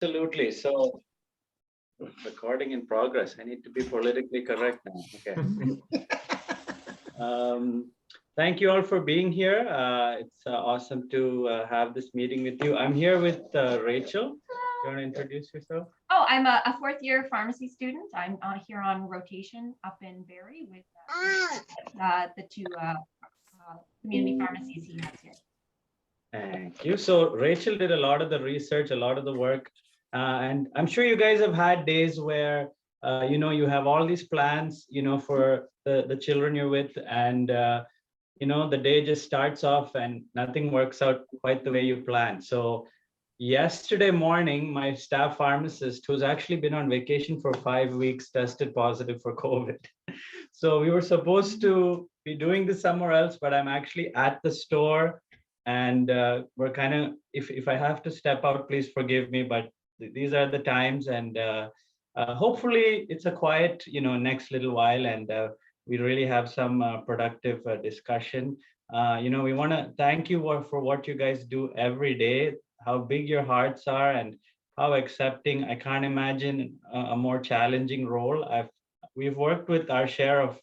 Absolutely. So, recording in progress. I need to be politically correct now. Okay. Thank you all for being here. It's awesome to have this meeting with you. I'm here with Rachel. You want to introduce yourself? Oh, I'm a fourth year pharmacy student. I'm here on rotation up in Barrie with the two community pharmacies he has here. Thank you. So Rachel did a lot of the research, a lot of the work, and I'm sure you guys have had days where you have all these plans, for the children you're with, and the day just starts off and nothing works out quite the way you planned. So yesterday morning, my staff pharmacist, who's actually been on vacation for 5 weeks, tested positive for COVID. So we were supposed to be doing this somewhere else, but I'm actually at the store, and we're kind of, if I have to step out, please forgive me, but these are the times, and hopefully it's a quiet, next little while, and we really have some productive discussion. We want to thank you for what you guys do every day, how big your hearts are, and how accepting. I can't imagine a more challenging role. We've worked with our share of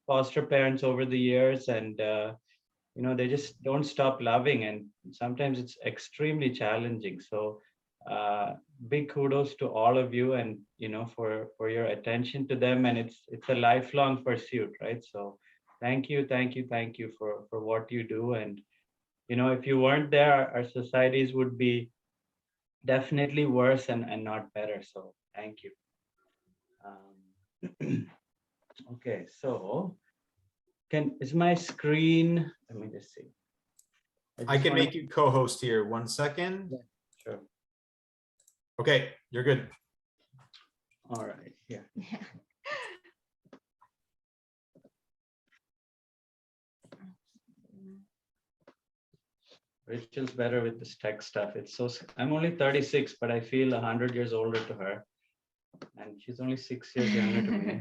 foster parents over the years, and they just don't stop loving, and sometimes it's extremely challenging. So big kudos to all of you, and for your attention to them, and it's a lifelong pursuit, right? So thank you for what you do. And if you weren't there, our societies would be definitely worse and not better. So thank you. Okay, so is my screen, let me just see. I can make you co-host here. 1 second. Yeah, sure. Okay, you're good. All right, yeah. Rachel's better with this tech stuff. I'm only 36, but I feel 100 years older to her. And she's only 6 years younger to me.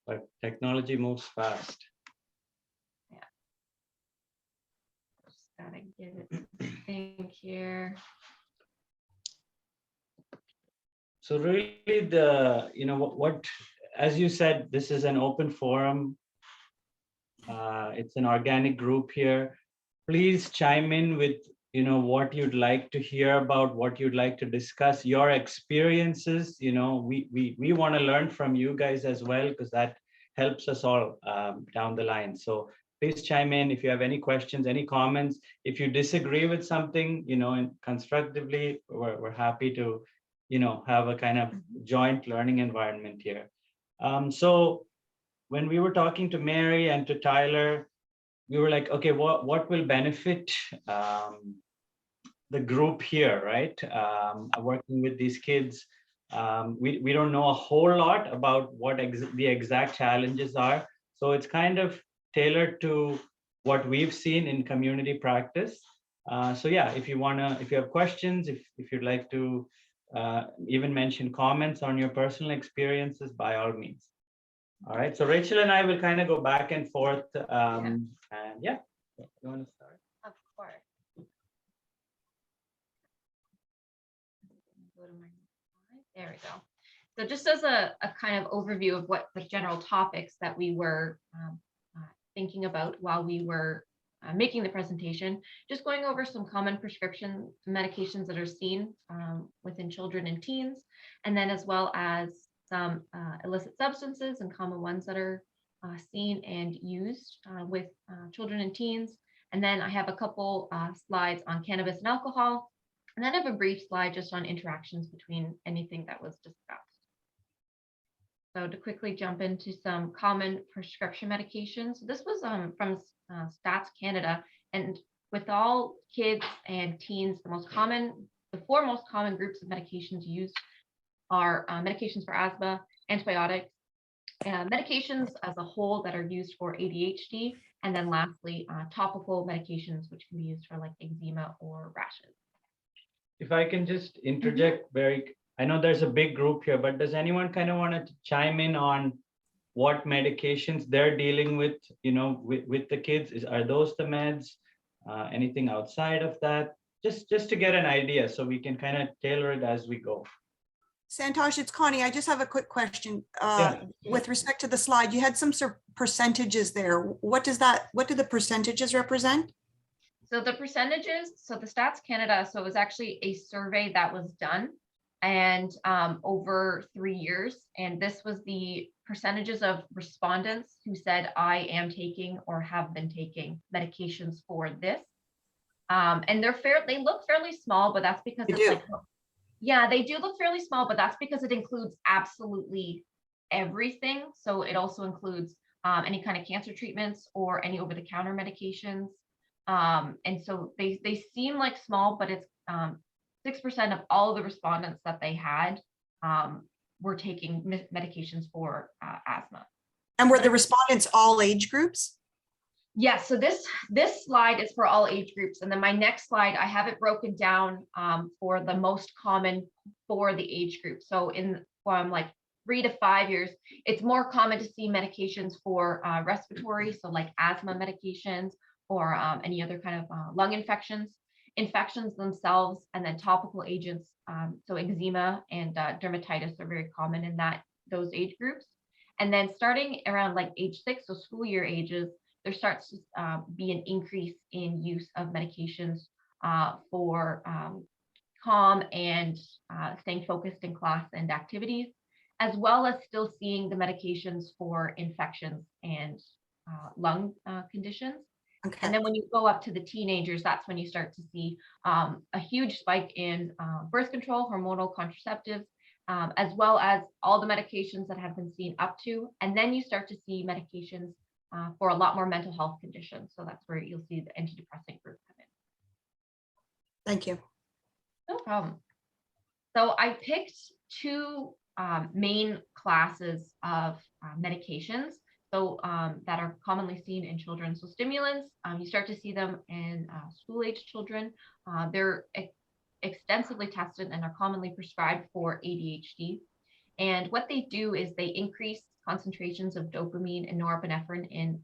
But technology moves fast. Yeah. Just gotta get it in here. So really what, as you said, this is an open forum. It's an organic group here. Please chime in with what you'd like to hear about, what you'd like to discuss, your experiences. We want to learn from you guys as well, because that helps us all down the line. So please chime in if you have any questions, any comments. If you disagree with something, and constructively, we're happy to have a kind of joint learning environment here. So when we were talking to Mary and to Tyler, we were like, okay, what will benefit the group here, right? Working with these kids, we don't know a whole lot about what the exact challenges are. So it's kind of tailored to what we've seen in community practice. So yeah, if you have questions, if you'd like to even mention comments on your personal experiences, by all means. All right, so Rachel and I will kind of go back and forth. And yeah, you want to start? Of course. There we go. So just as a kind of overview of what the general topics that we were thinking about while we were making the presentation, just going over some common prescription medications that are seen within children and teens, and then as well as some illicit substances and common ones that are seen and used with children and teens. And then I have a couple slides on cannabis and alcohol, and then I have a brief slide just on interactions between anything that was discussed. So to quickly jump into some common prescription medications, this was from Stats Canada, and with all kids and teens, the four most common groups of medications used are medications for asthma, antibiotics, medications as a whole that are used for ADHD, and then lastly, topical medications, which can be used for like eczema or rashes. If I can just interject, very, I know there's a big group here, but does anyone kind of want to chime in on what medications they're dealing with, with the kids? Are those the meds? Anything outside of that? just to get an idea so we can kind of tailor it as we go. Santhosh, it's Connie. I just have a quick question. Yeah. With respect to the slide, you had some sort of percentages there. What do the percentages represent? So the percentages, so the Stats Canada, so it was actually a survey that was done and over 3 years. And this was the percentages of respondents who said, I am taking or have been taking medications for this. And they look fairly small, but that's because it's like, yeah, they do look fairly small, but that's because it includes absolutely everything. So it also includes any kind of cancer treatments or any over-the-counter medications. And so they seem like small, but it's 6% of all of the respondents that they had were taking medications for asthma. And were the respondents all age groups? Yes, so this slide is for all age groups. And then my next slide, I have it broken down for the most common for the age group. So from like 3 to 5 years, it's more common to see medications for respiratory, so like asthma medications or any other kind of lung infections themselves, and then topical agents. So eczema and dermatitis are very common in those age groups. And then starting around like age 6, so school year ages, there starts to be an increase in use of medications for calm and staying focused in class and activities, as well as still seeing the medications for infections and lung conditions. Okay. And then when you go up to the teenagers, that's when you start to see a huge spike in birth control, hormonal contraceptives, as well as all the medications that have been seen up to. And then you start to see medications for a lot more mental health conditions. So that's where you'll see the antidepressant group come in. Thank you. No problem. So I picked two main classes of medications. So that are commonly seen in children. So stimulants, you start to see them in school-age children. They're extensively tested and are commonly prescribed for ADHD. And what they do is they increase concentrations of dopamine and norepinephrine in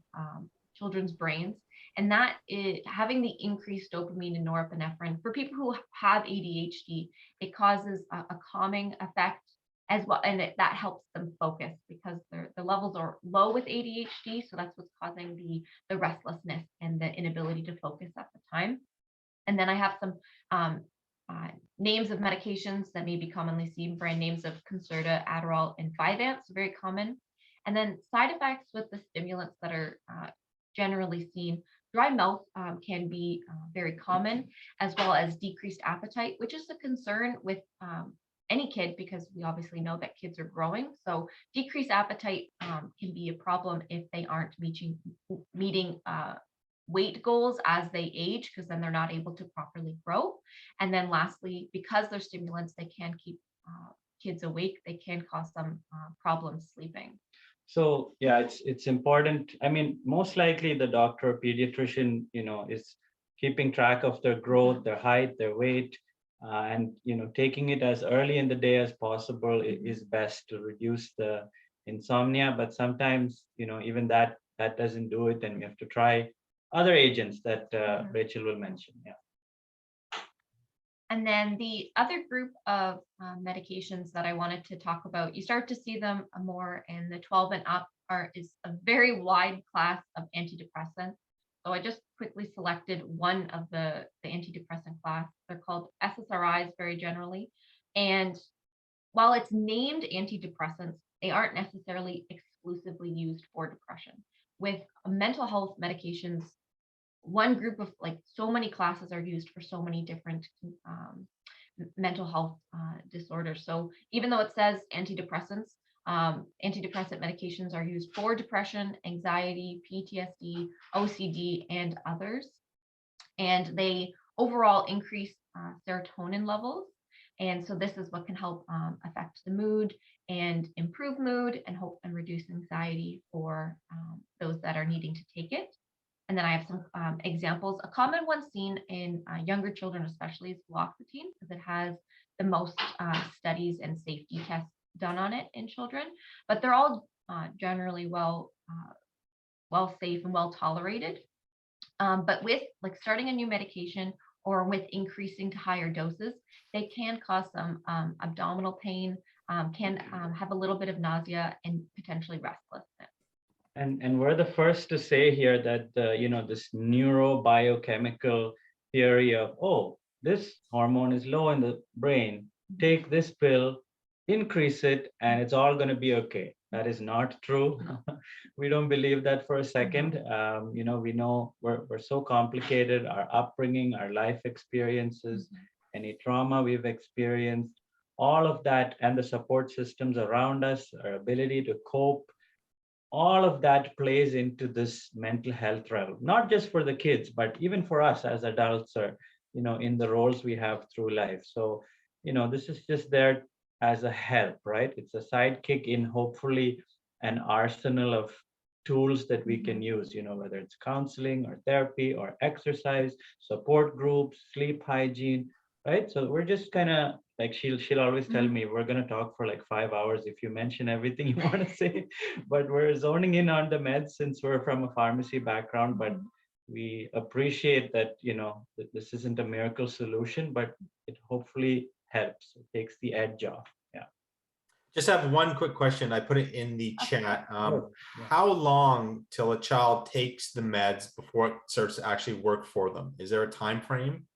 children's brains. And that is having the increased dopamine and norepinephrine for people who have ADHD, it causes a calming effect as well, and that helps them focus because the levels are low with ADHD, so that's what's causing the restlessness and the inability to focus at the time. And then I have some names of medications that may be commonly seen, brand names of Concerta, Adderall, and Vyvanse, very common. And then side effects with the stimulants that are generally seen. Dry mouth can be very common, as well as decreased appetite, which is a concern with any kid, because we obviously know that kids are growing. So decreased appetite can be a problem if they aren't meeting weight goals as they age, because then they're not able to properly grow. And then lastly, because they're stimulants, they can keep kids awake. They can cause some problems sleeping. So yeah, it's important. I mean, most likely the doctor or pediatrician, is keeping track of their growth, their height, their weight. And taking it as early in the day as possible is best to reduce the insomnia. But sometimes even that doesn't do it, and we have to try other agents that Rachel will mention. Yeah. And then the other group of medications that I wanted to talk about, you start to see them more in the 12 and up, is a very wide class of antidepressants. So I just quickly selected one of the antidepressant class. They're called SSRIs very generally. And while it's named antidepressants, they aren't necessarily exclusively used for depression. With mental health medications, one group of so many classes are used for so many different mental health disorders. So even though it says antidepressants, antidepressant medications are used for depression, anxiety, PTSD, OCD, and others. And they overall increase serotonin levels. And so this is what can help affect the mood and improve mood and reduce anxiety for those that are needing to take it. And then I have some examples. A common one seen in younger children especially is fluoxetine, because it has the most studies and safety tests done on it in children, but they're all generally well safe and well tolerated. But with starting a new medication or with increasing to higher doses, they can cause some abdominal pain, can have a little bit of nausea and potentially restlessness. And we're the first to say here that this neurobiochemical theory of, oh, this hormone is low in the brain, take this pill, increase it, and it's all going to be okay. That is not true. We don't believe that for a second. We know we're so complicated, our upbringing, our life experiences, any trauma we've experienced, all of that, and the support systems around us, our ability to cope, all of that plays into this mental health realm, not just for the kids, but even for us as adults, or in the roles we have through life. So this is just there as a help, right? It's a sidekick in hopefully an arsenal of tools that we can use, whether it's counseling or therapy or exercise, support groups, sleep hygiene, right? So we're just kind of like, she'll always tell me, we're going to talk for like 5 hours if you mention everything you want to say, but we're zoning in on the meds since we're from a pharmacy background. But we appreciate that, that this isn't a miracle solution, but it hopefully helps. It takes the edge off. Yeah. Just have one quick question. I put it in the chat. Sure. How long till a child takes the meds before it starts to actually work for them? Is there a time frame?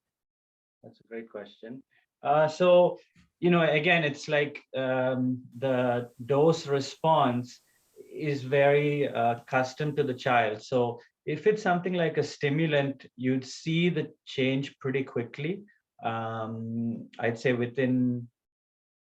That's a great question. So, again, it's like the dose response is very custom to the child. So if it's something like a stimulant, you'd see the change pretty quickly. I'd say within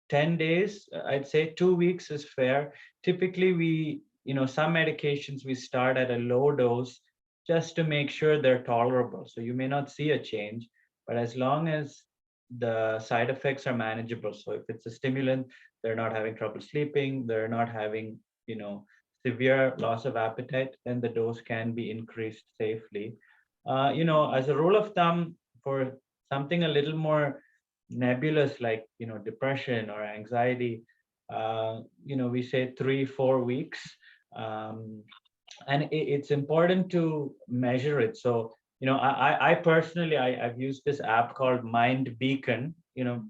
10 days, I'd say 2 weeks is fair. Typically, some medications we start at a low dose just to make sure they're tolerable. So you may not see a change, but as long as the side effects are manageable. So if it's a stimulant, they're not having trouble sleeping, they're not having, severe loss of appetite, then the dose can be increased safely. As a rule of thumb, for something a little more nebulous, like, depression or anxiety, we say 3-4 weeks. And it's important to measure it. So, I personally, I've used this app called Mind Beacon.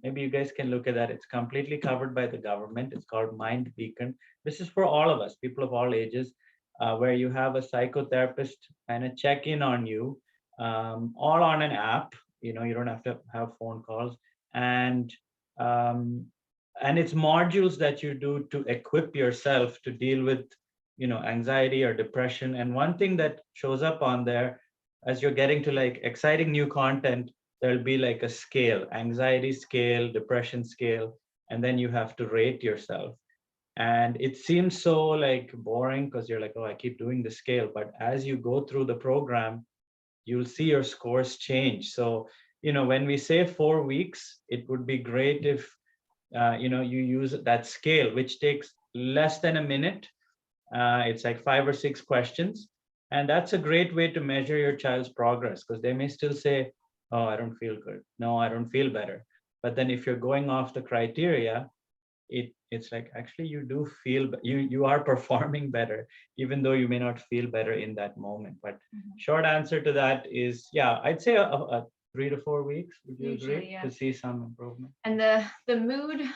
Maybe you guys can look at that. It's completely covered by the government. It's called Mind Beacon. This is for all of us, people of all ages, where you have a psychotherapist and a check-in on you, all on an app. You don't have to have phone calls, and it's modules that you do to equip yourself to deal with anxiety or depression. And one thing that shows up on there, as you're getting to like exciting new content, there'll be like a scale, anxiety scale, depression scale, and then you have to rate yourself. And it seems so like boring because you're like, oh, I keep doing the scale. But as you go through the program, you'll see your scores change. So, when we say 4 weeks, it would be great if, you use that scale, which takes less than a minute. It's like 5 or 6 questions. And that's a great way to measure your child's progress, because they may still say, oh, I don't feel good. No, I don't feel better. But then if you're going off the criteria, it's like, actually, you do feel, you are performing better, even though you may not feel better in that moment. But short answer to that is, yeah, I'd say a 3 to 4 weeks. Would you agree? Yeah. To see some improvement? And the mood,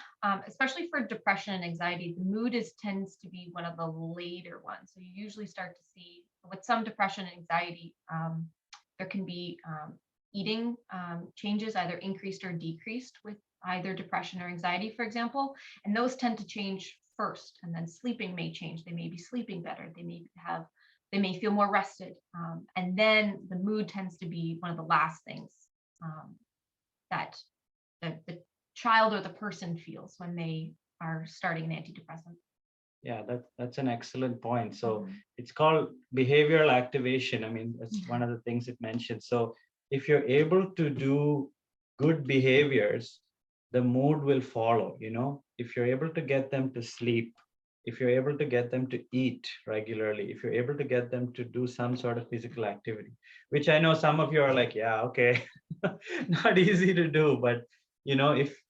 especially for depression and anxiety, the mood tends to be one of the later ones. So you usually start to see with some depression and anxiety, there can be eating changes, either increased or decreased with either depression or anxiety, for example. And those tend to change first, and then sleeping may change. They may be sleeping better. They may feel more rested. And then the mood tends to be one of the last things that the child or the person feels when they are starting an antidepressant. Yeah, that's an excellent point. So it's called behavioral activation. I mean, that's one of the things it mentions. So if you're able to do good behaviors, the mood will follow. If you're able to get them to sleep, if you're able to get them to eat regularly, if you're able to get them to do some sort of physical activity, which I know some of you are like, yeah, okay, not easy to do. But,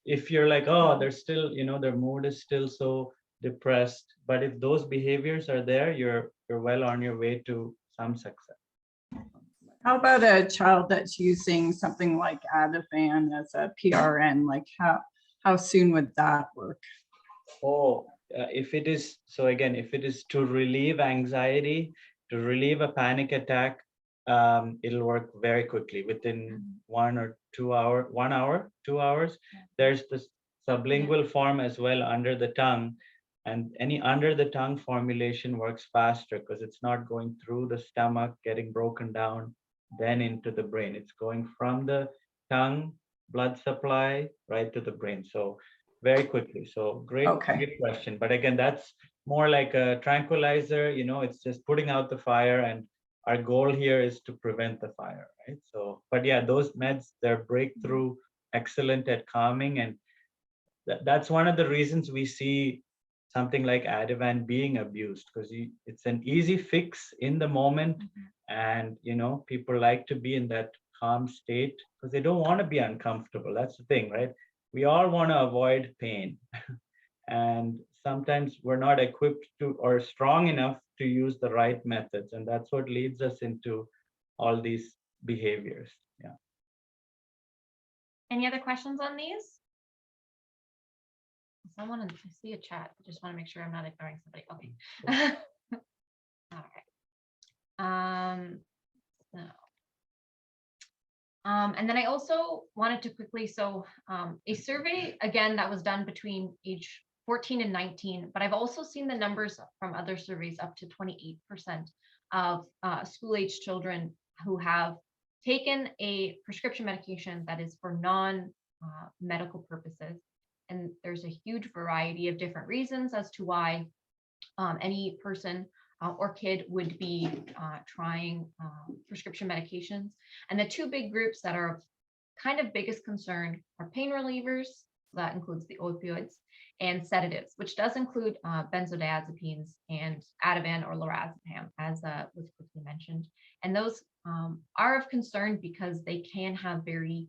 if you're like, oh, they're still, their mood is still so depressed, but if those behaviors are there, you're well on your way to some success. How about a child that's using something like Ativan as a PRN? Like how soon would that work? Oh, if it is, so again, if it is to relieve anxiety, to relieve a panic attack, it'll work very quickly within 1 hour, 2 hours. There's this sublingual form as well under the tongue. And any under the tongue formulation works faster because it's not going through the stomach, getting broken down, then into the brain. It's going from the tongue, blood supply, right to the brain. So very quickly. So Okay. great question. But again, that's more like a tranquilizer, it's just putting out the fire, and our goal here is to prevent the fire, right? So, but yeah, those meds, they're breakthrough, excellent at calming. And that's one of the reasons we see something like Ativan being abused, because it's an easy fix in the moment. And, people like to be in that calm state because they don't want to be uncomfortable. That's the thing, right? We all want to avoid pain. And sometimes we're not equipped to or strong enough to use the right methods. And that's what leads us into all these behaviors. Yeah. Any other questions on these? Someone, I see a chat. I just want to make sure I'm not ignoring somebody. Okay. All right. So, and then I also wanted to quickly, a survey, again, that was done between age 14 and 19, but I've also seen the numbers from other surveys up to 28% of school-age children who have taken a prescription medication that is for non-medical purposes. And there's a huge variety of different reasons as to why any person or kid would be trying prescription medications. And the two big groups that are of kind of biggest concern are pain relievers, that includes the opioids, and sedatives, which does include benzodiazepines and Ativan or lorazepam, as was quickly mentioned. And those are of concern because they can have very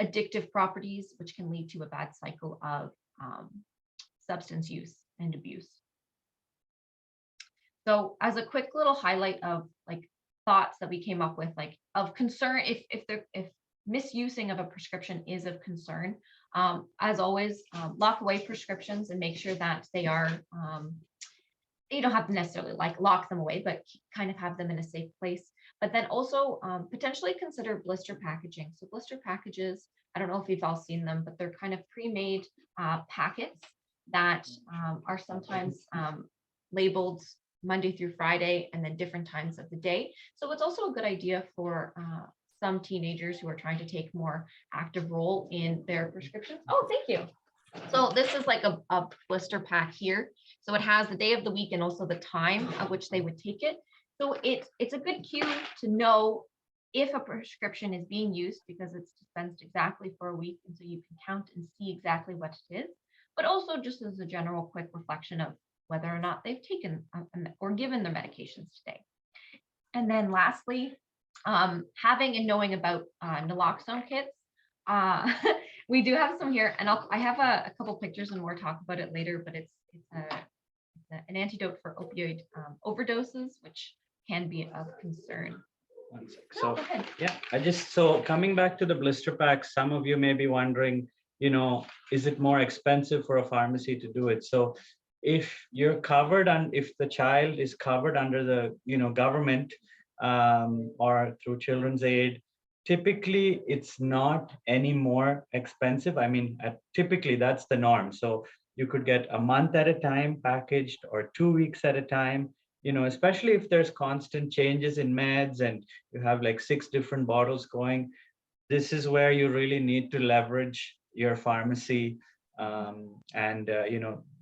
addictive properties, which can lead to a bad cycle of substance use and abuse. So as a quick little highlight of thoughts that we came up with, of concern, if misusing of a prescription is of concern, as always, lock away prescriptions and make sure that they are, you don't have to necessarily lock them away, but kind of have them in a safe place. But then also potentially consider blister packaging. So blister packages, I don't know if you've all seen them, but they're kind of pre-made packets that are sometimes labeled Monday through Friday and then different times of the day. So it's also a good idea for some teenagers who are trying to take more active role in their prescriptions. Oh, thank you. So this is like a blister pack here. So it has the day of the week and also the time at which they would take it. So it's a good cue to know if a prescription is being used, because it's dispensed exactly for a week. And so you can count and see exactly what it is, but also just as a general quick reflection of whether or not they've taken or given their medications today. And then lastly, having and knowing about naloxone kits. We do have some here, and I have a couple pictures and more talk about it later, but it's an antidote for opioid overdoses, which can be of concern. So yeah, so coming back to the blister packs, some of you may be wondering, is it more expensive for a pharmacy to do it? So if you're covered and if the child is covered under the government or through Children's Aid, typically it's not any more expensive. I mean, typically that's the norm. So you could get a month at a time packaged or 2 weeks at a time, especially if there's constant changes in meds and you have 6 different bottles going. This is where you really need to leverage your pharmacy.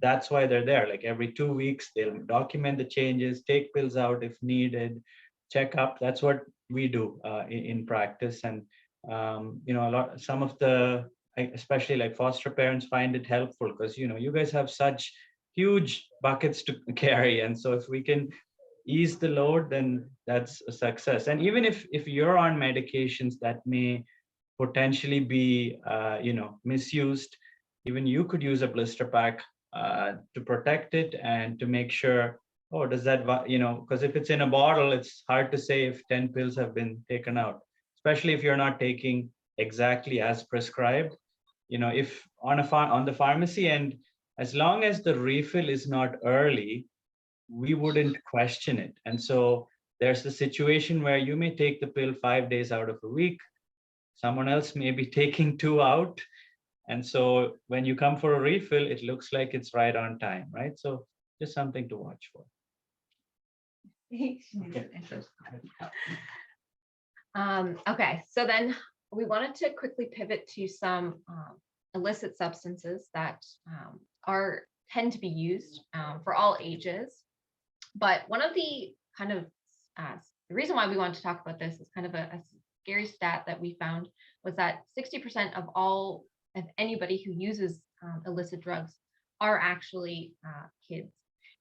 That's why they're there. Every 2 weeks, they'll document the changes, take pills out if needed, check up. That's what we do in practice. And some of the, especially foster parents, find it helpful because you guys have such huge buckets to carry, and so if we can ease the load, then that's a success. And even if you're on medications that may potentially be misused, even you could use a blister pack to protect it and to make sure, oh, does that, because if it's in a bottle, it's hard to say if 10 pills have been taken out, especially if you're not taking exactly as prescribed. If on the pharmacy end, as long as the refill is not early, we wouldn't question it. And so there's the situation where you may take the pill 5 days out of a week, someone else may be taking 2 out. And so when you come for a refill, it looks like it's right on time, right? So just something to watch for. Okay, so then we wanted to quickly pivot to some illicit substances that tend to be used for all ages. But one of the kind of the reason why we wanted to talk about this is kind of a scary stat that we found was that 60% of anybody who uses illicit drugs are actually kids.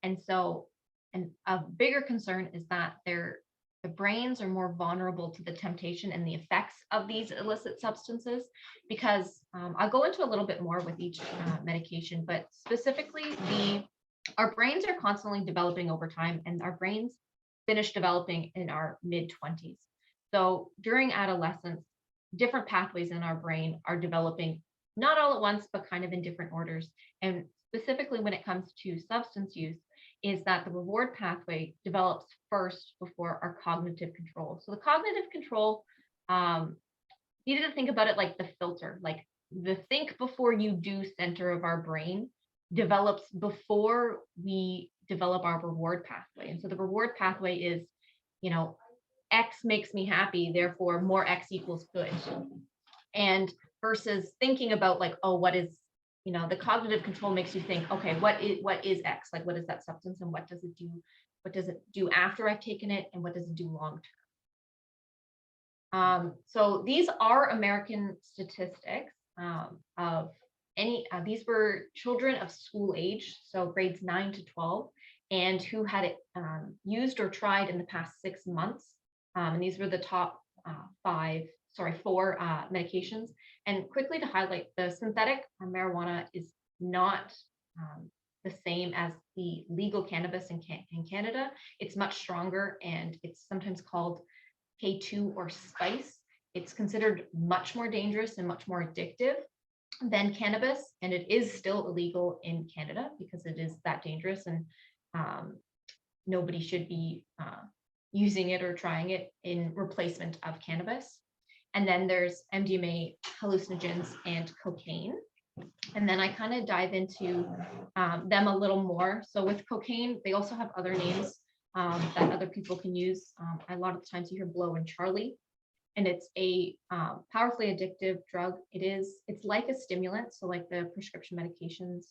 And so, and a bigger concern is that the brains are more vulnerable to the temptation and the effects of these illicit substances, because I'll go into a little bit more with each medication, but specifically our brains are constantly developing over time, and our brains finish developing in our mid-20s. So during adolescence, different pathways in our brain are developing, not all at once, but kind of in different orders. And specifically when it comes to substance use, is that the reward pathway develops first before our cognitive control. So the cognitive control, you need to think about it like the filter, like the think before you do center of our brain develops before we develop our reward pathway. And so the reward pathway is, X makes me happy, therefore more X equals good. And versus thinking about like, oh, what is, the cognitive control makes you think, okay, what is X? Like, what is that substance and what does it do? What does it do after I've taken it? And what does it do long term? So these are American statistics of these were children of school age, so grades 9 to 12, and who had it used or tried in the past 6 months. And these were the top 4 medications. And quickly to highlight, the synthetic marijuana is not the same as the legal cannabis in Canada. It's much stronger, and it's sometimes called K2 or spice. It's considered much more dangerous and much more addictive than cannabis, and it is still illegal in Canada because it is that dangerous, and nobody should be using it or trying it in replacement of cannabis. And then there's MDMA, hallucinogens, and cocaine. And then I kind of dive into them a little more. So with cocaine, they also have other names that other people can use. A lot of the times you hear blow and Charlie, and it's a powerfully addictive drug. It's like a stimulant. So like the prescription medications,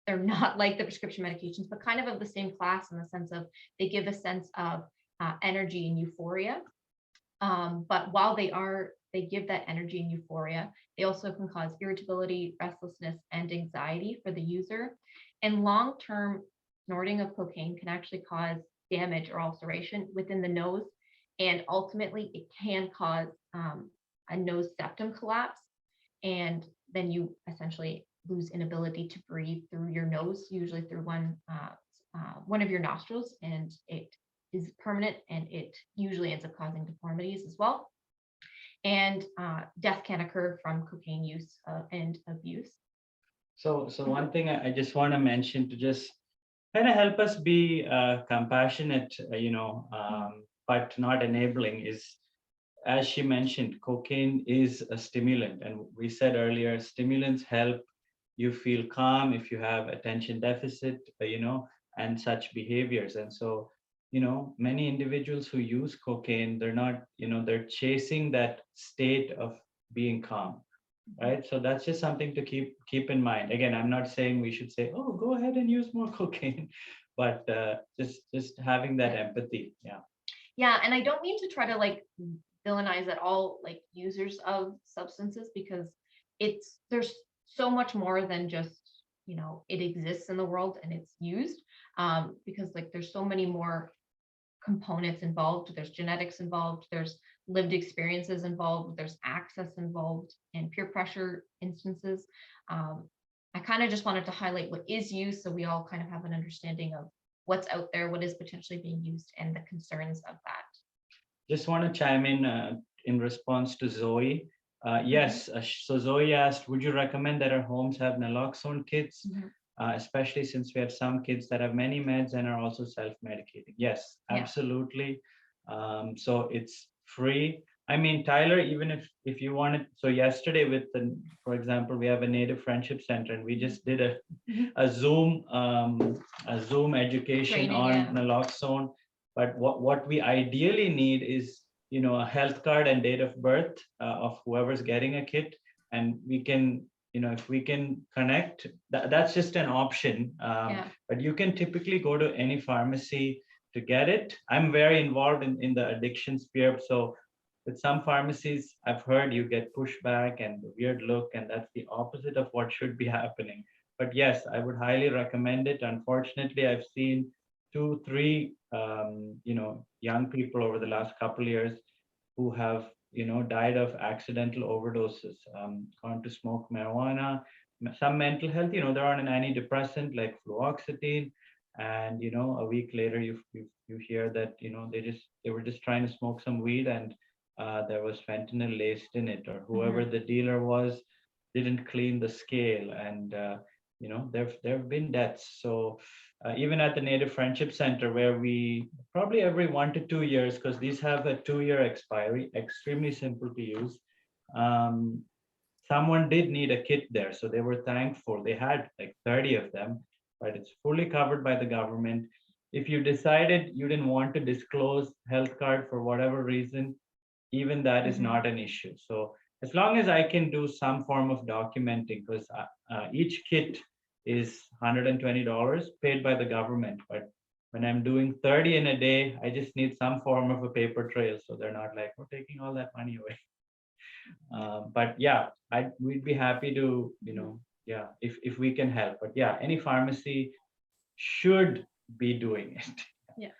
they're not like the prescription medications, but kind of the same class in the sense of they give a sense of energy and euphoria. But while they give that energy and euphoria, they also can cause irritability, restlessness, and anxiety for the user. And long-term snorting of cocaine can actually cause damage or ulceration within the nose. And ultimately, it can cause a nose septum collapse. And then you essentially lose inability to breathe through your nose, usually through one of your nostrils. And it is permanent, and it usually ends up causing deformities as well. And death can occur from cocaine use and abuse. So one thing I just want to mention to just kind of help us be compassionate, but not enabling is, as she mentioned, cocaine is a stimulant. And we said earlier, stimulants help you feel calm if you have attention deficit, and such behaviors. And so, many individuals who use cocaine, they're not, they're chasing that state of being calm, right? So that's just something to keep in mind. Again, I'm not saying we should say, oh, go ahead and use more cocaine, but just having that empathy. Yeah, and I don't mean to try to like villainize at all like users of substances, because there's so much more than just, it exists in the world and it's used, because like there's so many more components involved. There's genetics involved, there's lived experiences involved, there's access involved, and peer pressure instances. I kind of just wanted to highlight what is used, so we all kind of have an understanding of what's out there, what is potentially being used, and the concerns of that. Just want to chime in response to Zoe. Yes, so Zoe asked, would you recommend that our homes have naloxone kits, especially since we have some kids that have many meds and are also self-medicating? Yes, Yeah. absolutely. So it's free. I mean, Tyler, even if you wanted, so yesterday for example, we have a Native Friendship Center, and we just did a Zoom education Training, on yeah. naloxone. But what we ideally need is, a health card and date of birth of whoever's getting a kit, and we can, if we can connect, that's just an option. But you can typically go to any pharmacy to get it. I'm very involved in the addiction sphere, so with some pharmacies, I've heard you get pushback and the weird look, and that's the opposite of what should be happening. But yes, I would highly recommend it. Unfortunately, I've seen 2-3 young people over the last couple of years who have died of accidental overdoses, gone to smoke marijuana, some mental health, they're on an antidepressant like fluoxetine, and a week later you hear that they were just trying to smoke some weed, and there was fentanyl laced in it, or whoever the dealer was didn't clean the scale, and there have been deaths. So even at the Native Friendship Center, where we probably every 1 to 2 years, because these have a 2-year expiry, extremely simple to use. Someone did need a kit there, so they were thankful. They had like 30 of them, but it's fully covered by the government. If you decided you didn't want to disclose health card for whatever reason, even that is not an issue. So as long as I can do some form of documenting, because each kit is $120 paid by the government, but when I'm doing 30 in a day, I just need some form of a paper trail, so they're not like, we're taking all that money away. But yeah, we'd be happy to, if we can help. But yeah, any pharmacy should be doing it. Yeah.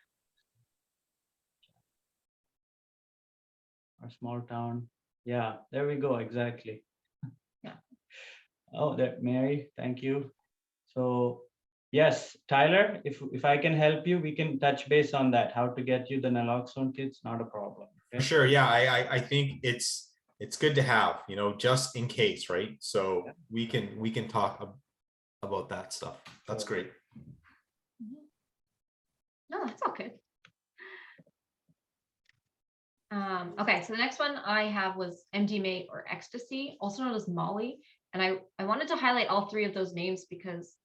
Our small town. Yeah, there we go. Exactly. Yeah. Oh, that Mary, thank you. So yes, Tyler, if I can help you, we can touch base on that. How to get you the naloxone kits, not a problem. For sure. Yeah, I think it's good to have, just in case, right? So we can talk about that stuff. That's great. No, that's all good. Okay, so the next one I have was MDMA or ecstasy, also known as Molly. And I wanted to highlight all 3 of those names because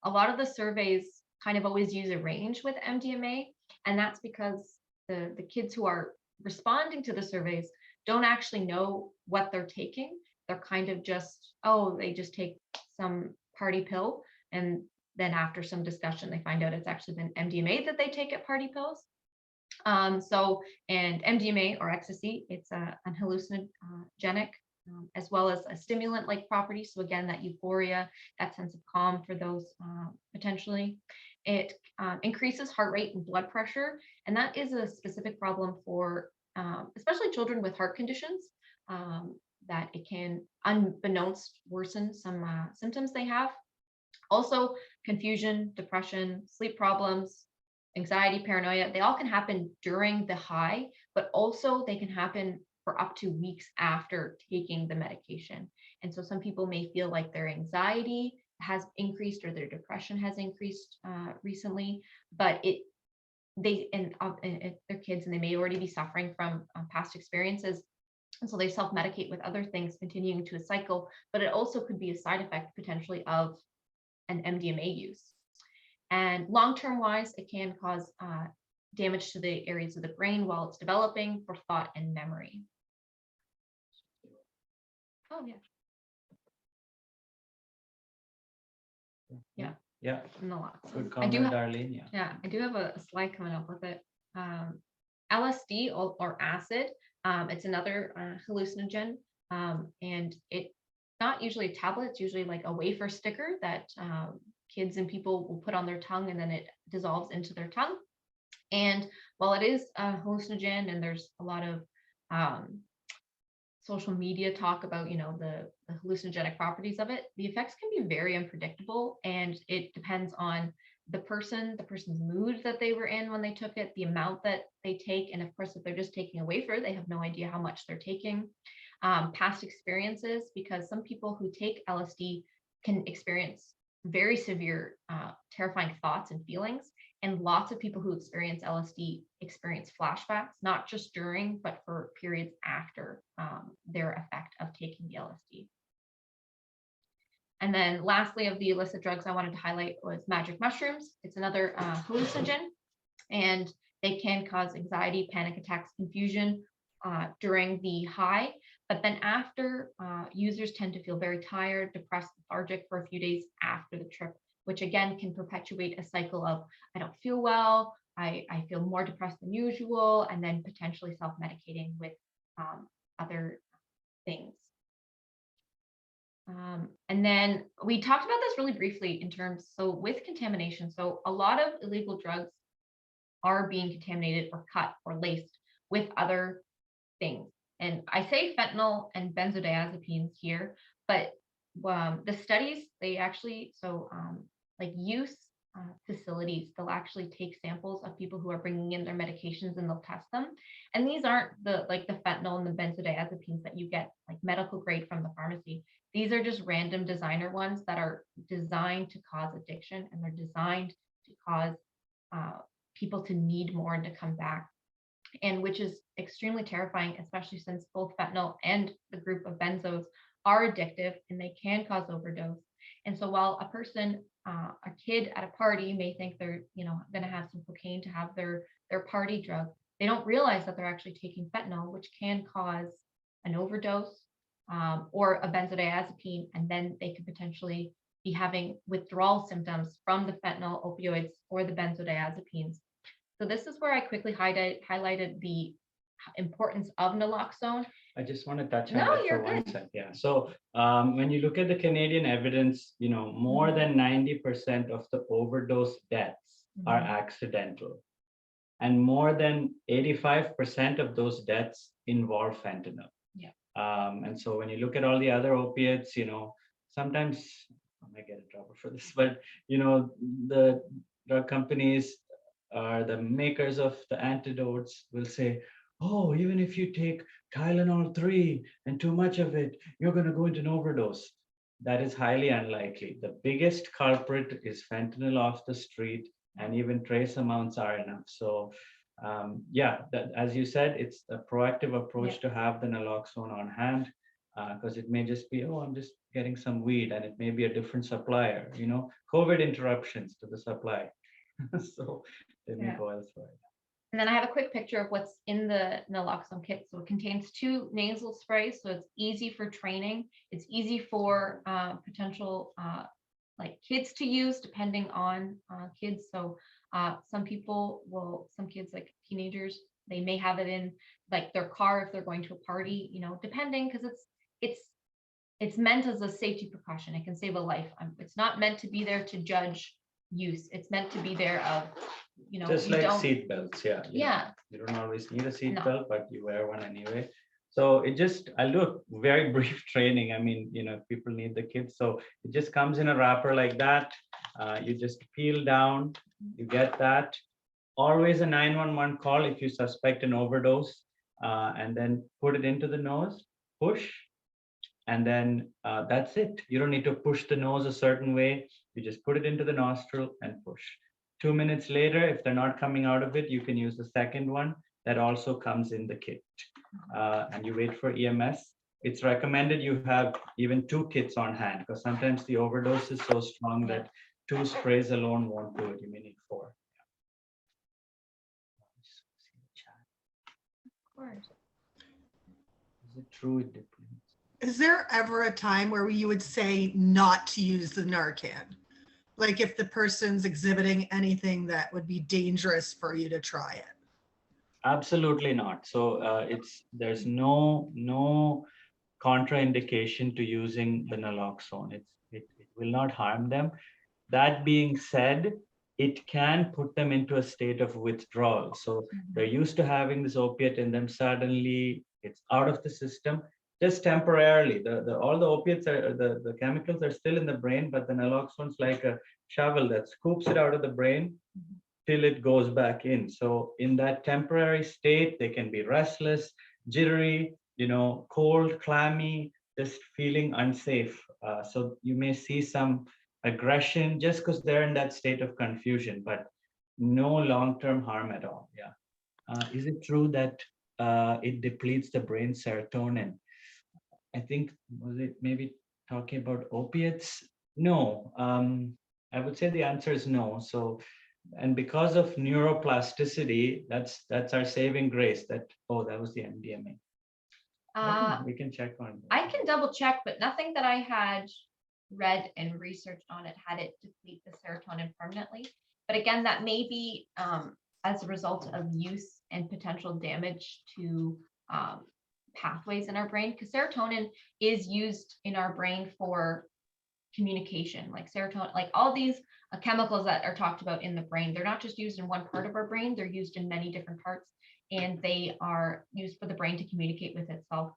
a lot of the surveys kind of always use a range with MDMA. And that's because the kids who are responding to the surveys don't actually know what they're taking. They're kind of just, they just take some party pill. And then after some discussion, they find out it's actually been MDMA that they take at party pills. And MDMA or ecstasy, it's an hallucinogenic as well as a stimulant-like property. So again, that euphoria, that sense of calm for those potentially. It increases heart rate and blood pressure, and that is a specific problem for especially children with heart conditions, that it can unbeknownst worsen some symptoms they have. Also, confusion, depression, sleep problems, anxiety, paranoia, they all can happen during the high, but also they can happen for up to weeks after taking the medication. And so some people may feel like their anxiety has increased or their depression has increased recently, but they're kids and they may already be suffering from past experiences. And so they self-medicate with other things, continuing to a cycle, but it also could be a side effect potentially of an MDMA use. And long-term wise, it can cause damage to the areas of the brain while it's developing for thought and memory. Oh, yeah. Yeah. Yeah. And a lot. Good I do comment, Darlene. Yeah. Yeah, I do have a slide coming up with it. LSD or acid, it's another hallucinogen, and it's not usually a tablet, it's usually like a wafer sticker that kids and people will put on their tongue, and then it dissolves into their tongue. And while it is a hallucinogen, and there's a lot of social media talk about, the hallucinogenic properties of it, the effects can be very unpredictable, and it depends on the person's mood that they were in when they took it, the amount that they take, and of course, if they're just taking a wafer, they have no idea how much they're taking. Past experiences, because some people who take LSD can experience very severe, terrifying thoughts and feelings. And lots of people who experience LSD experience flashbacks, not just during, but for periods after their effect of taking the LSD. And then lastly, of the illicit drugs I wanted to highlight was magic mushrooms. It's another hallucinogen, and they can cause anxiety, panic attacks, confusion during the high. But then after, users tend to feel very tired, depressed, lethargic for a few days after the trip, which again can perpetuate a cycle of, I don't feel well, I feel more depressed than usual, and then potentially self-medicating with other things. And then we talked about this really briefly in terms, so with contamination, so a lot of illegal drugs are being contaminated or cut or laced with other things. And I say fentanyl and benzodiazepines here, but the studies, they actually, like use facilities, they'll actually take samples of people who are bringing in their medications and they'll test them. And these aren't the fentanyl and the benzodiazepines that you get like medical grade from the pharmacy. These are just random designer ones that are designed to cause addiction, and they're designed to cause people to need more and to come back. And which is extremely terrifying, especially since both fentanyl and the group of benzos are addictive and they can cause overdose. And so while a person, a kid at a party may think they're, going to have some cocaine to have their party drug, they don't realize that they're actually taking fentanyl, which can cause an overdose or a benzodiazepine, and then they could potentially be having withdrawal symptoms from the fentanyl, opioids, or the benzodiazepines. So this is where I quickly highlighted the importance of naloxone. I just want to touch on No, that you're for 1 good. sec. Yeah. So when you look at the Canadian evidence, more than 90% of the overdose deaths are accidental. And more than 85% of those deaths involve fentanyl. Yeah. And so when you look at all the other opiates, sometimes I might get in trouble for this, but the drug companies or the makers of the antidotes will say, oh, even if you take Tylenol 3 and too much of it, you're going to go into an overdose. That is highly unlikely. The biggest culprit is fentanyl off the street, and even trace amounts are enough. So as you said, it's a proactive approach to have the naloxone on hand, because it may just be, oh, I'm just getting some weed, and it may be a different supplier, COVID interruptions to the supply. So they may go elsewhere. And then I have a quick picture of what's in the naloxone kit. So it contains 2 nasal sprays, so it's easy for training. It's easy for potential like kids to use, depending on kids. So some kids like teenagers, they may have it in like their car if they're going to a party, depending, because it's meant as a safety precaution. It can save a life. It's not meant to be there to judge use. It's meant to be there of, just like seat belts. You don't always need a seat belt, but you wear one anyway. So I'll do a very brief training. I mean, people need the kits. So it just comes in a wrapper like that. You just peel down, you get that. Always a 911 call if you suspect an overdose, and then put it into the nose, push, and then that's it. You don't need to push the nose a certain way. You just put it into the nostril and push. 2 minutes later, if they're not coming out of it, you can use the second one that also comes in the kit. And you wait for EMS. It's recommended you have even 2 kits on hand, because sometimes the overdose is so strong that 2 sprays alone won't do it. You may need 4. Of course. Is it true? It depends. Is there ever a time where you would say not to use the Narcan? Like if the person's exhibiting anything that would be dangerous for you to try it? Absolutely not. So there's no contraindication to using the naloxone. It will not harm them. That being said, it can put them into a state of withdrawal. So they're used to having this opiate in them. Suddenly it's out of the system. just temporarily. All the opiates are the chemicals are still in the brain, but the naloxone's like a shovel that scoops it out of the brain till it goes back in. So in that temporary state, they can be restless, jittery, cold, clammy, just feeling unsafe. So you may see some aggression just because they're in that state of confusion, but no long-term harm at all. Yeah. Is it true that it depletes the brain serotonin? I think, was it maybe talking about opiates? No. I would say the answer is no. So, and because of neuroplasticity, that's our saving grace. That was the MDMA. We can check on. I can double check, but nothing that I had read and researched on it had it deplete the serotonin permanently. But again, that may be as a result of use and potential damage to pathways in our brain, because serotonin is used in our brain for communication. Like serotonin, like all these chemicals that are talked about in the brain, they're not just used in one part of our brain, they're used in many different parts, and they are used for the brain to communicate with itself.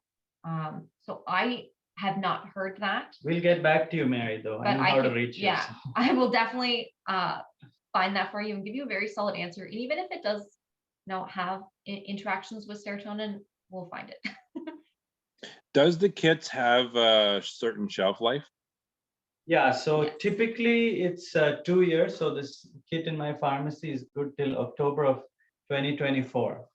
So I have not heard that. We'll get back to you, Mary, though. I know how to reach you. Yeah, I will definitely find that for you and give you a very solid answer. And even if it does have interactions with serotonin, we'll find it. Does the kits have a certain shelf life? Yeah, so Yes. typically it's 2 years. So this kit in my pharmacy is good till October of 2024.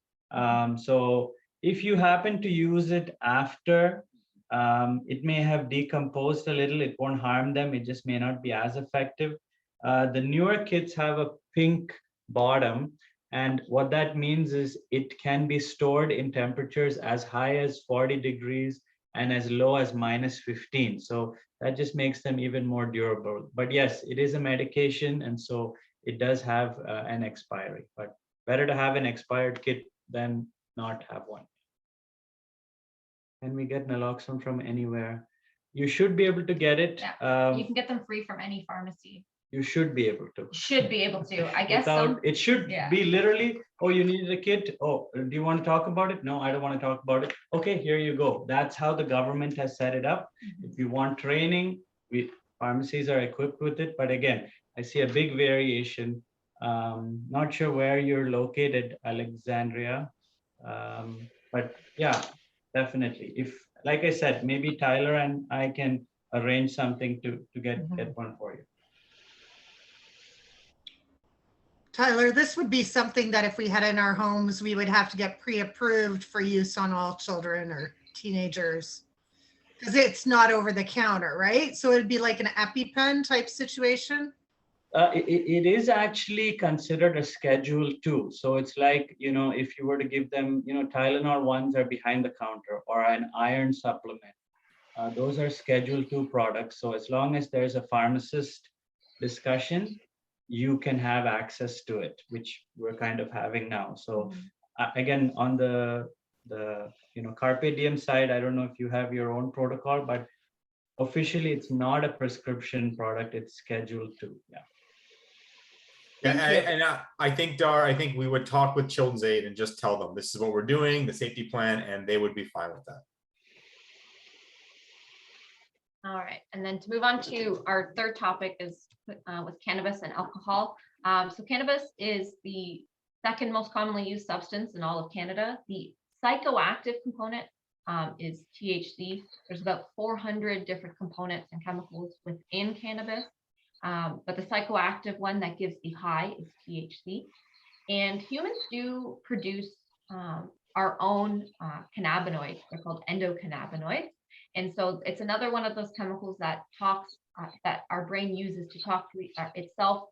So if you happen to use it after, it may have decomposed a little. It won't harm them. It just may not be as effective. The newer kits have a pink bottom. And what that means is it can be stored in temperatures as high as 40 degrees and as low as -15. So that just makes them even more durable. But yes, it is a medication, and so it does have an expiry. But better to have an expired kit than not have one. Can we get naloxone from anywhere? You should be able to get it. Yeah, you can get them free from any pharmacy. You should be able to. Should be able to. I guess It should yeah. be literally, oh, you needed a kit. Oh, do you want to talk about it? No, I don't want to talk about it. Okay, here you go. That's how the government has set it up. If you want training, pharmacies are equipped with it. But again, I see a big variation. Not sure where you're located, Alexandria. But yeah, definitely. If, like I said, maybe Tyler and I can arrange something to get one for you. Tyler, this would be something that if we had in our homes, we would have to get pre-approved for use on all children or teenagers. Because it's not over the counter, right? So it'd be like an EpiPen type situation. It is actually considered a Schedule 2. So it's like, if you were to give them, Tylenol ones are behind the counter, or an iron supplement. Those are Schedule 2 products. So as long as there's a pharmacist discussion, you can have access to it, which we're kind of having now. So again, on the Carpe Diem side, I don't know if you have your own protocol, but officially it's not a prescription product, it's Schedule 2. Yeah. And I think, Dar, we would talk with Children's Aid and just tell them this is what we're doing, the safety plan, and they would be fine with that. All right, and then to move on to our third topic is with cannabis and alcohol. So cannabis is the second most commonly used substance in all of Canada. The psychoactive component is THC. There's about 400 different components and chemicals within cannabis, but the psychoactive one that gives the high is THC. And humans do produce our own cannabinoids. They're called endocannabinoids. And so it's another one of those chemicals that talks that our brain uses to talk to itself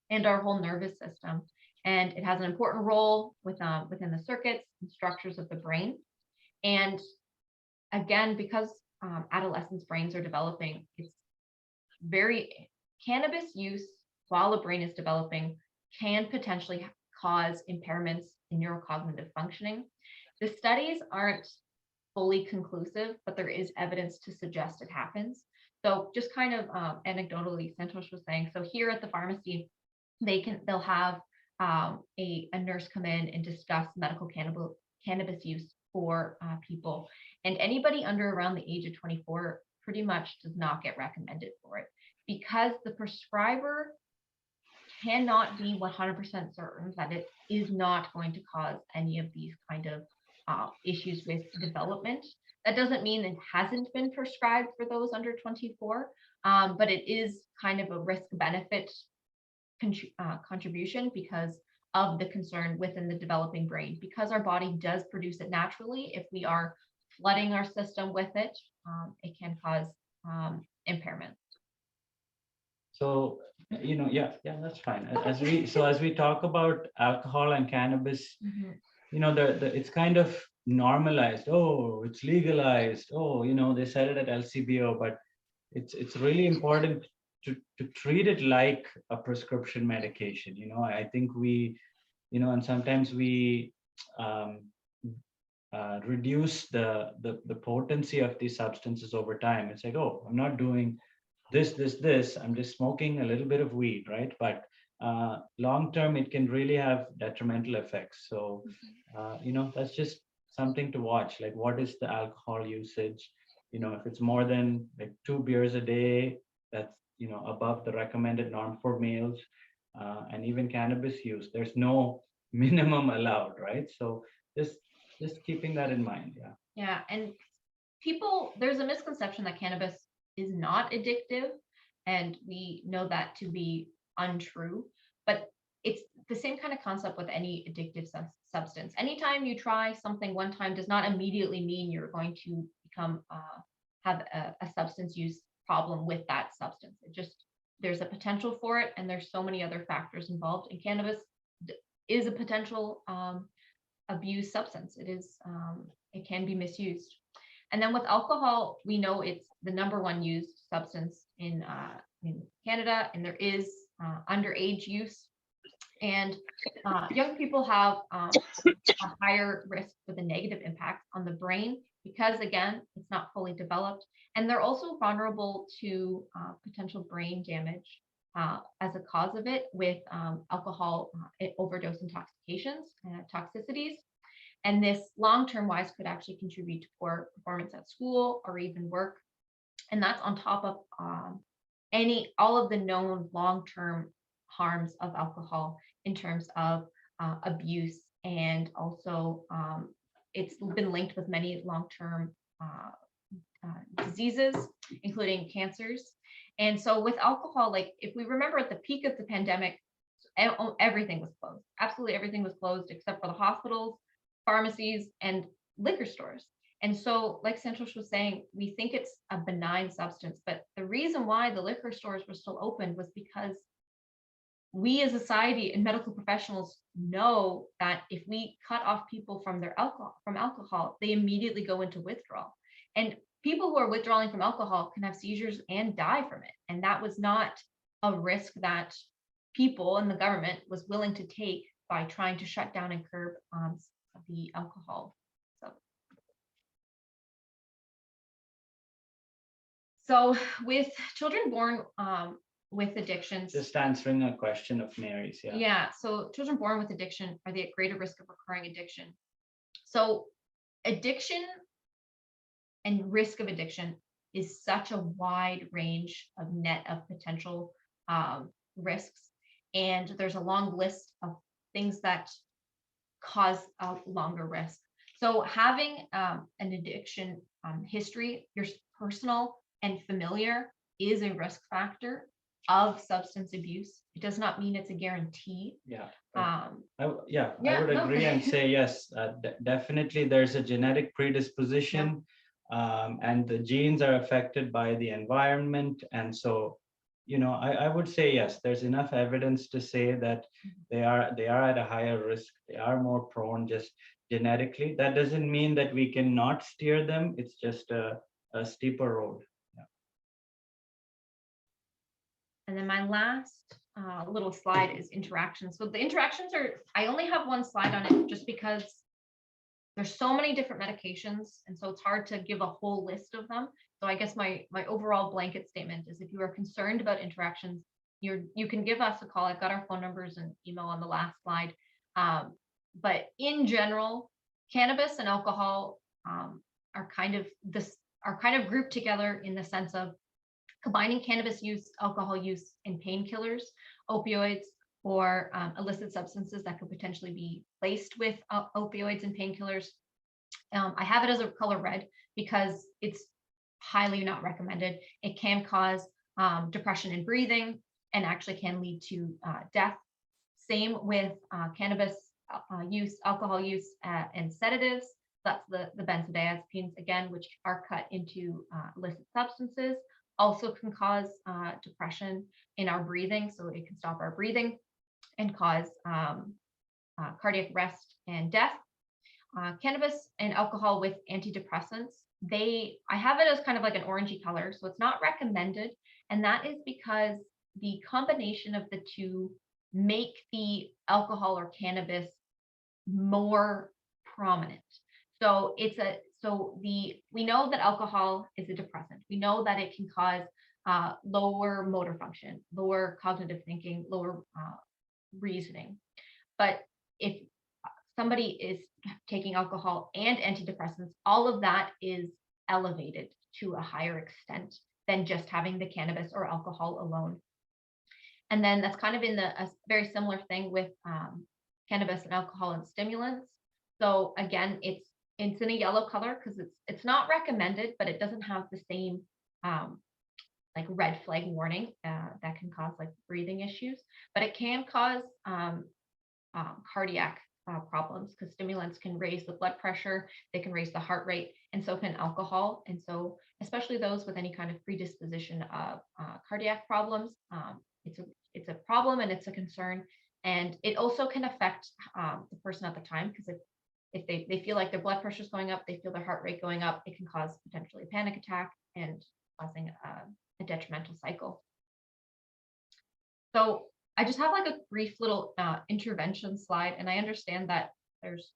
and our whole nervous system. And it has an important role within the circuits and structures of the brain. And again, because adolescents' brains are developing, it's cannabis use while the brain is developing can potentially cause impairments in neurocognitive functioning. The studies aren't fully conclusive, but there is evidence to suggest it happens. So just kind of anecdotally, Santhosh was saying, so here at the pharmacy, they'll have a nurse come in and discuss medical cannabis use for people. And anybody under around the age of 24 pretty much does not get recommended for it, because the prescriber cannot be 100% certain that it is not going to cause any of these kind of issues with development. That doesn't mean it hasn't been prescribed for those under 24, but it is kind of a risk-benefit contribution because of the concern within the developing brain. Because our body does produce it naturally, if we are flooding our system with it, it can cause impairment. So, yeah, that's fine. As we talk about alcohol and cannabis, it's kind of normalized. Oh, it's legalized. Oh, they said it at LCBO, but it's really important to treat it like a prescription medication. I think we, and sometimes we reduce the potency of these substances over time. It's like, oh, I'm not doing this, I'm just smoking a little bit of weed, right? But long term, it can really have detrimental effects. So, that's just something to watch. Like, what is the alcohol usage? If it's more than like 2 beers a day, that's, above the recommended norm for males. And even cannabis use, there's no minimum allowed, right? So just keeping that in mind. Yeah. Yeah. And there's a misconception that cannabis is not addictive, and we know that to be untrue, but it's the same kind of concept with any addictive substance. Anytime you try something one time does not immediately mean you're going to become have a substance use problem with that substance. There's a potential for it, and there's so many other factors involved, and cannabis is a potential abused substance. It can be misused. And then with alcohol, we know it's the #1 used substance in Canada, and there is underage use. And young people have a higher risk for the negative impact on the brain because, again, it's not fully developed. And they're also vulnerable to potential brain damage as a cause of it with alcohol overdose intoxications and toxicities. And this long-term wise could actually contribute to poor performance at school or even work. And that's on top of all of the known long-term harms of alcohol in terms of abuse. And also it's been linked with many long-term diseases, including cancers. And so with alcohol, like if we remember at the peak of the pandemic, everything was closed. Absolutely everything was closed except for the hospitals, pharmacies, and liquor stores. And so, like Santhosh was saying, we think it's a benign substance, but the reason why the liquor stores were still open was because we as a society and medical professionals know that if we cut off people from alcohol, they immediately go into withdrawal. And people who are withdrawing from alcohol can have seizures and die from it. And that was not a risk that people and the government was willing to take by trying to shut down and curb the alcohol. So with children born with addictions. Just answering a question of Mary's. Yeah. Yeah. So children born with addiction, are they at greater risk of recurring addiction? So addiction and risk of addiction is such a wide range of net of potential risks. And there's a long list of things that cause a longer risk. So having an addiction history, your personal and familiar, is a risk factor of substance abuse. It does not mean it's a guarantee. Yeah. I I would agree and say yes. Definitely, there's a genetic predisposition, and the genes are affected by the environment, and so I would say yes. There's enough evidence to say that they are at a higher risk. They are more prone just genetically. That doesn't mean that we cannot steer them. It's just a steeper road. And then my last little slide is interactions. So the interactions I only have one slide on it just because there's so many different medications. And so it's hard to give a whole list of them. So I guess my overall blanket statement is if you are concerned about interactions, you can give us a call. I've got our phone numbers and email on the last slide. But in general, Cannabis and alcohol are kind of grouped together in the sense of combining cannabis use, alcohol use, and painkillers, opioids, or illicit substances that could potentially be laced with opioids and painkillers. I have it as a color red because it's highly not recommended. It can cause depression and breathing, and actually can lead to death. Same with cannabis use, alcohol use, and sedatives. That's the benzodiazepines, again, which are cut into illicit substances, also can cause depression in our breathing. So it can stop our breathing and cause cardiac arrest and death. Cannabis and alcohol with antidepressants, I have it as kind of like an orangey color, so it's not recommended. And that is because the combination of the two make the alcohol or cannabis more prominent. So we know that alcohol is a depressant. We know that it can cause lower motor function, lower cognitive thinking, lower reasoning. But if somebody is taking alcohol and antidepressants, all of that is elevated to a higher extent than just having the cannabis or alcohol alone. And then that's kind of a very similar thing with cannabis and alcohol and stimulants. So again, it's in a yellow color because it's not recommended, but it doesn't have the same like red flag warning that can cause like breathing issues, but it can cause cardiac problems because stimulants can raise the blood pressure, they can raise the heart rate, and so can alcohol. And so especially those with any kind of predisposition of cardiac problems, it's a problem and it's a concern. And it also can affect the person at the time, because if they feel like their blood pressure is going up, they feel their heart rate going up, it can cause potentially a panic attack and causing a detrimental cycle. So I just have like a brief little intervention slide, and I understand that there's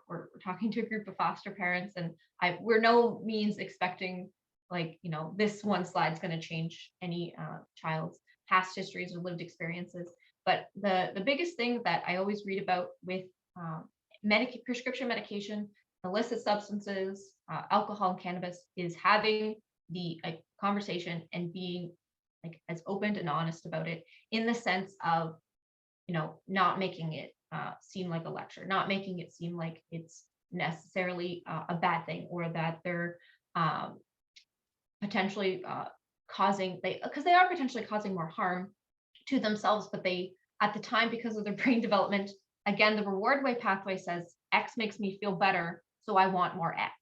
we're talking to a group of foster parents, and we're no means expecting this one slide is going to change any child's past histories or lived experiences. But the biggest thing that I always read about with prescription medication, illicit substances, alcohol and cannabis is having the conversation and being as open and honest about it, in the sense of not making it seem like a lecture, not making it seem like it's necessarily a bad thing, or that they're potentially because they are potentially causing more harm to themselves, but they at the time, because of their brain development, again, the reward way pathway says X makes me feel better, so I want more X.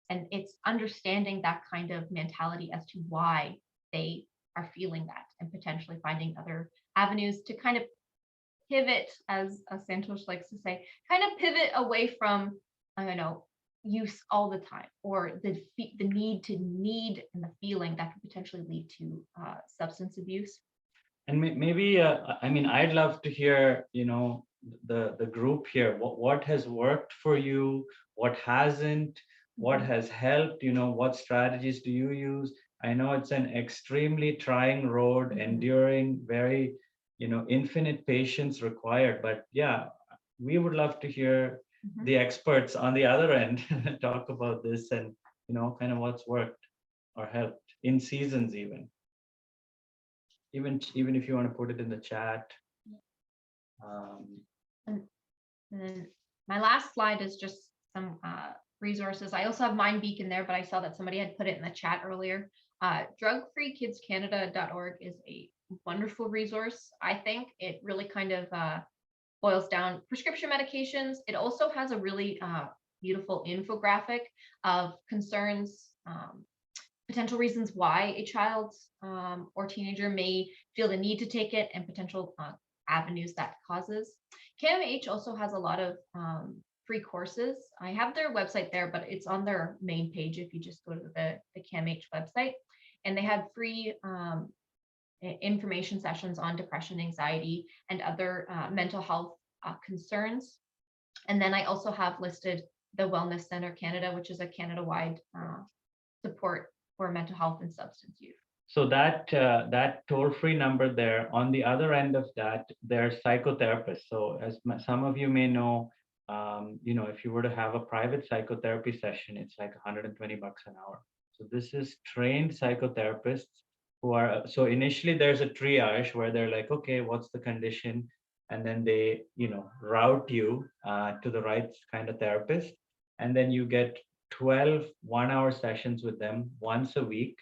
And it's understanding that kind of mentality as to why they are feeling that, and potentially finding other avenues to kind of pivot, as Santhosh likes to say, kind of pivot away from, I don't know, use all the time, or the need and the feeling that could potentially lead to substance abuse. And maybe, I mean, I'd love to hear, the group here, what has worked for you, what hasn't, what has helped, what strategies do you use? I know it's an extremely trying road, enduring, very, infinite patience required, but yeah, we would love to hear the experts on the other end talk about this, and, kind of what's worked or helped in seasons, even if you want to put it in the chat. And then my last slide is just some resources. I also have MindBeacon there, but I saw that somebody had put it in the chat earlier. Drugfreekidscanada.org is a wonderful resource. I think it really kind of boils down prescription medications. It also has a really beautiful infographic of concerns, potential reasons why a child or teenager may feel the need to take it, and potential avenues that causes. CAMH also has a lot of free courses. I have their website there, but it's on their main page if you just go to the CAMH website. And they have free information sessions on depression, anxiety, and other mental health concerns. And then I also have listed the Wellness Center Canada, which is a Canada-wide support for mental health and substance use. So that toll-free number there, on the other end of that, there's psychotherapists. So as some of you may know, if you were to have a private psychotherapy session, it's like $120 an hour. So this is trained psychotherapists who are, so initially there's a triage where they're like, okay, what's the condition? And then they, route you to the right kind of therapist. And then you get 12 1-hour sessions with them once a week.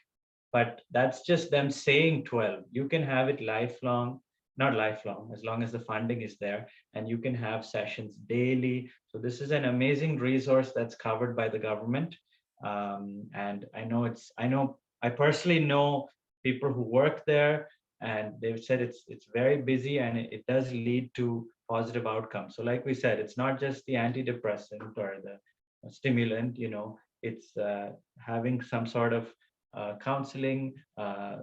But that's just them saying 12. You can have it lifelong, not lifelong, as long as the funding is there, and you can have sessions daily. So this is an amazing resource that's covered by the government. And I personally know people who work there, and they've said it's very busy, and it does lead to positive outcomes. So like we said, it's not just the antidepressant or the stimulant, it's having some sort of counseling,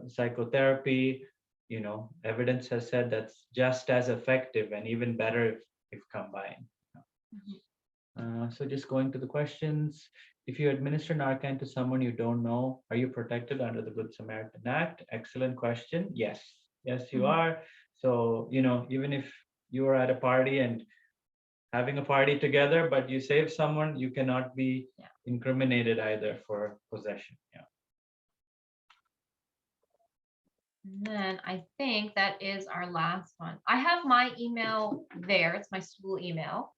psychotherapy. Evidence has said that's just as effective and even better if combined. So just going to the questions. If you administer Narcan to someone you don't know, are you protected under the Good Samaritan Act? Excellent question. Yes, you are. So, even if you are at a party and having a party together, but you save someone, you cannot be incriminated either for possession. Yeah. And then I think that is our last one. I have my email there. It's my school email.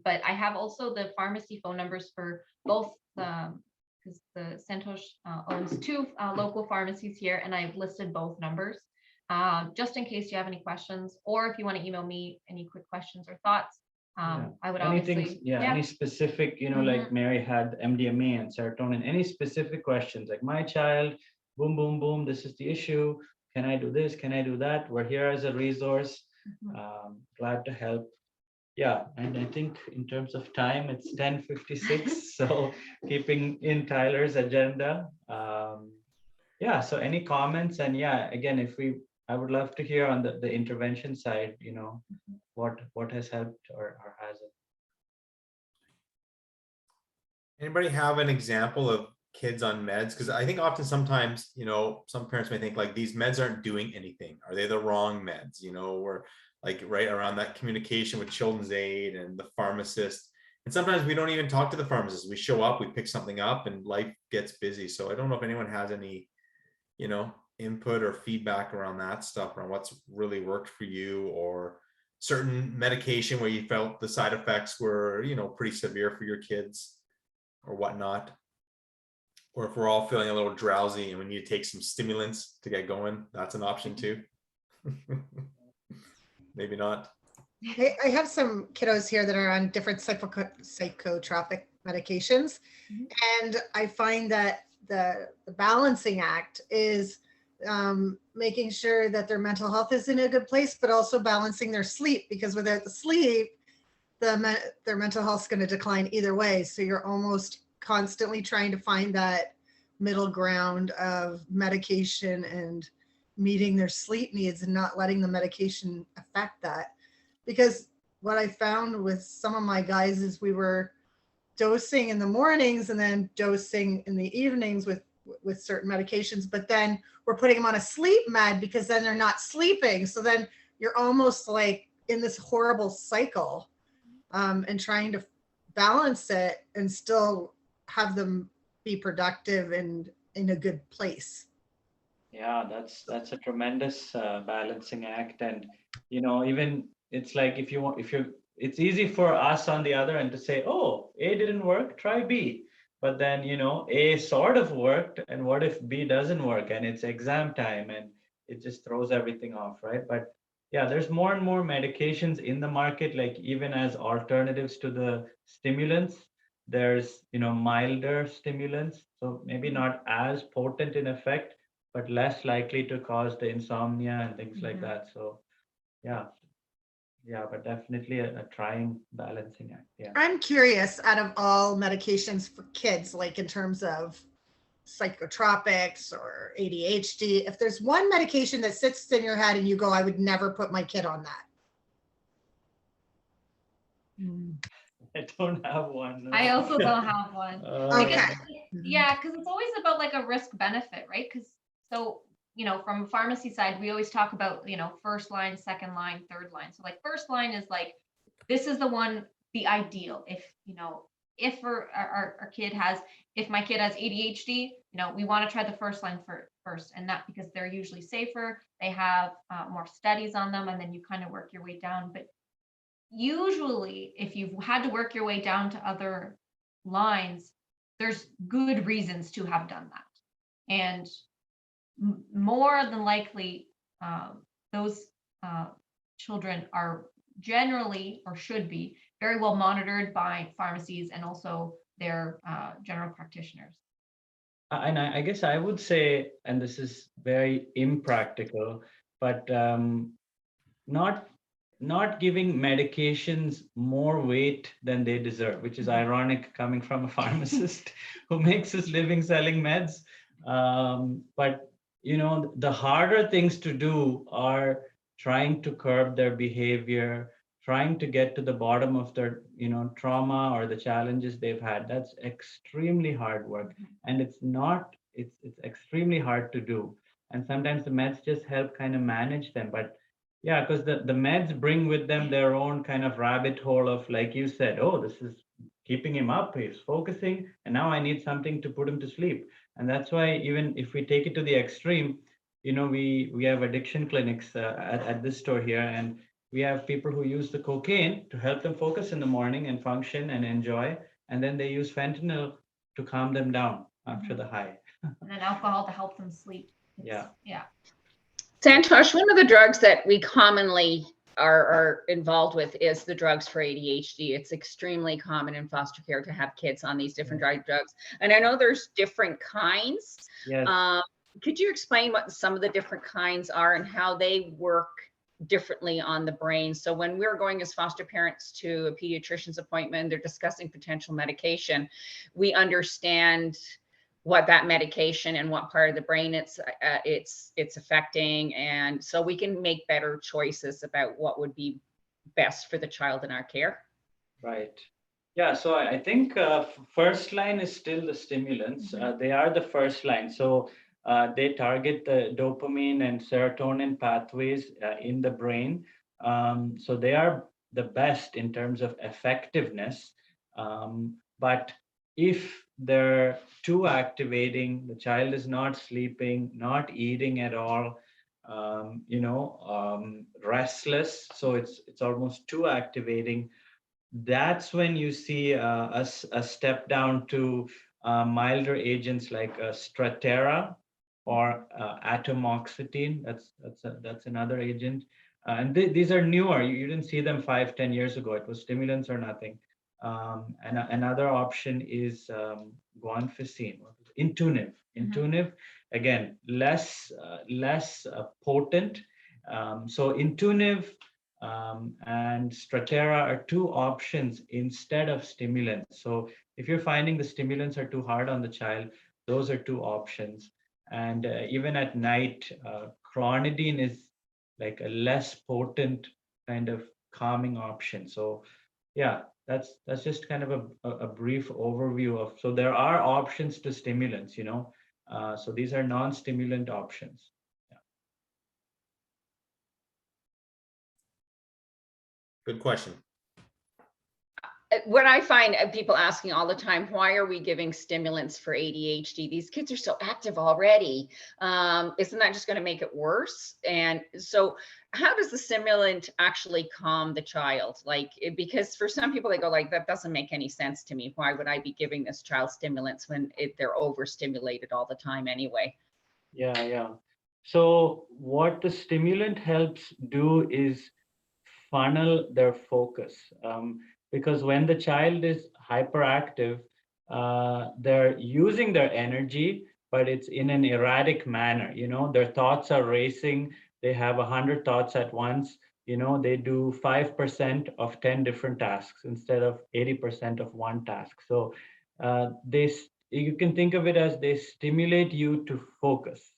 But I have also the pharmacy phone numbers for both, because the Santhosh owns 2 local pharmacies here, and I've listed both numbers just in case you have any questions, or if you want to email me any quick questions or thoughts. I would obviously, any specific, like Mary had MDMA and serotonin, any specific questions like my child, boom, boom, boom, this is the issue. Can I do this? Can I do that? We're here as a resource. Glad to help. Yeah, and I think in terms of time, it's 10:56. So keeping in Tyler's agenda. So any comments? And again, I would love to hear on the intervention side, what has helped or hasn't. Anybody have an example of kids on meds? Because I think often sometimes, some parents may think like these meds aren't doing anything. Are they the wrong meds? Or like right around that communication with Children's Aid and the pharmacist. And sometimes we don't even talk to the pharmacist. We show up, we pick something up, and life gets busy. So I don't know if anyone has any, input or feedback around that stuff, around what's really worked for you, or certain medication where you felt the side effects were, pretty severe for your kids or whatnot. Or if we're all feeling a little drowsy and we need to take some stimulants to get going, that's an option too. Maybe not. I have some kiddos here that are on different psychotropic medications. And I find that the balancing act is making sure that their mental health is in a good place, but also balancing their sleep, because without the sleep, their mental health is going to decline either way. So you're almost constantly trying to find that middle ground of medication and meeting their sleep needs and not letting the medication affect that. Because what I found with some of my guys is we were dosing in the mornings and then dosing in the evenings with certain medications, but then we're putting them on a sleep med because then they're not sleeping. So then you're almost like in this horrible cycle, and trying to balance it and still have them be productive and in a good place. Yeah, that's a tremendous balancing act. And even it's like it's easy for us on the other end to say, oh, A didn't work, try B. But then A sort of worked, and what if B doesn't work and it's exam time, and it just throws everything off, right? But there's more and more medications in the market, like even as alternatives to the stimulants. There's milder stimulants, so maybe not as potent in effect, but less likely to cause the insomnia and things like that. So but definitely a trying balancing act. Yeah. I'm curious, out of all medications for kids, like in terms of psychotropics or ADHD, if there's one medication that sits in your head and you go, I would never put my kid on that. I don't have one. No. I also don't have one. Okay. Because it's always about like a risk benefit, right? Because from a pharmacy side, we always talk about, first line, second line, third line. So like first line is like, this is the one, the ideal. If, you know, if our kid has, if my kid has ADHD, you know, we want to try the first line first, and that because they're usually safer, they have more studies on them, and then you kind of work your way down. But usually, if you've had to work your way down to other lines, there's good reasons to have done that. And more than likely, those children are generally, or should be, very well monitored by pharmacies and also their general practitioners. And I guess I would say, and this is very impractical, but not giving medications more weight than they deserve, which is ironic coming from a pharmacist who makes his living selling meds. But you know, the harder things to do are trying to curb their behavior, trying to get to the bottom of their, you know, trauma or the challenges they've had. That's extremely hard work, and it's extremely hard to do. And sometimes the meds just help kind of manage them, but yeah, because the meds bring with them their own kind of rabbit hole of, like you said, oh, this is keeping him up, he's focusing, and now I need something to put him to sleep. And that's why, even if we take it to the extreme, you know, we have addiction clinics at this store here, and we have people who use the cocaine to help them focus in the morning and function and enjoy, and then they use fentanyl to calm them down after the high. And then alcohol to help them sleep. Yeah. Yeah. Santosh, one of the drugs that we commonly are involved with is the drugs for ADHD. It's extremely common in foster care to have kids on these different drugs. And I know there's different kinds. Yes. Could you explain what some of the different kinds are and how they work differently on the brain? So when we're going as foster parents to a pediatrician's appointment, they're discussing potential medication, we understand what that medication and what part of the brain it's affecting, and so we can make better choices about what would be best for the child in our care. Right. Yeah. So I think first line is still the stimulants. They are the first line. So they target the dopamine and serotonin pathways in the brain. So they are the best in terms of effectiveness. But if they're too activating, the child is not sleeping, not eating at all, restless, so it's almost too activating, that's when you see a step down to milder agents like Strattera or atomoxetine. That's another agent. And these are newer. You didn't see them 5-10 years ago. It was stimulants or nothing. And another option is guanfacine, Intuniv. Intuniv, again, less potent. So Intuniv and Strattera are two options instead of stimulants. So if you're finding the stimulants are too hard on the child, those are two options. And even at night, clonidine is like a less potent kind of calming option. So yeah, that's just kind of a brief overview of, so there are options to stimulants, so these are non-stimulant options. Yeah. Good question. What I find people asking all the time, why are we giving stimulants for ADHD? These kids are so active already. Isn't that just going to make it worse? And so how does the stimulant actually calm the child? Because for some people, they go like, that doesn't make any sense to me. Why would I be giving this child stimulants when they're overstimulated all the time anyway? Yeah. So what the stimulant helps do is funnel their focus. Because when the child is hyperactive, they're using their energy, but it's in an erratic manner. Their thoughts are racing. They have 100 thoughts at once. They do 5% of 10 different tasks instead of 80% of one task. So you can think of it as they stimulate you to focus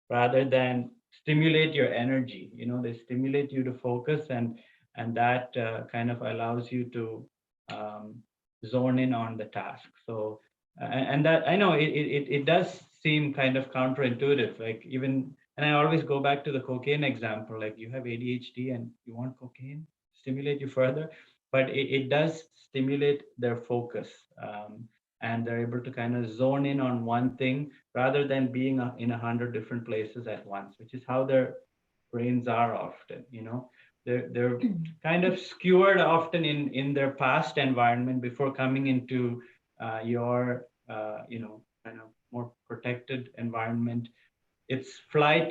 rather than stimulate your energy. They stimulate you to focus, and that kind of allows you to zone in on the task. So, and that, I know it does seem kind of counterintuitive, and I always go back to the cocaine example, like you have ADHD and you want cocaine, stimulate you further. but it does stimulate their focus. And they're able to kind of zone in on one thing rather than being in 100 different places at once, which is how their brains are often, they're kind of skewered often in their past environment before coming into your kind of more protected environment. It's flight,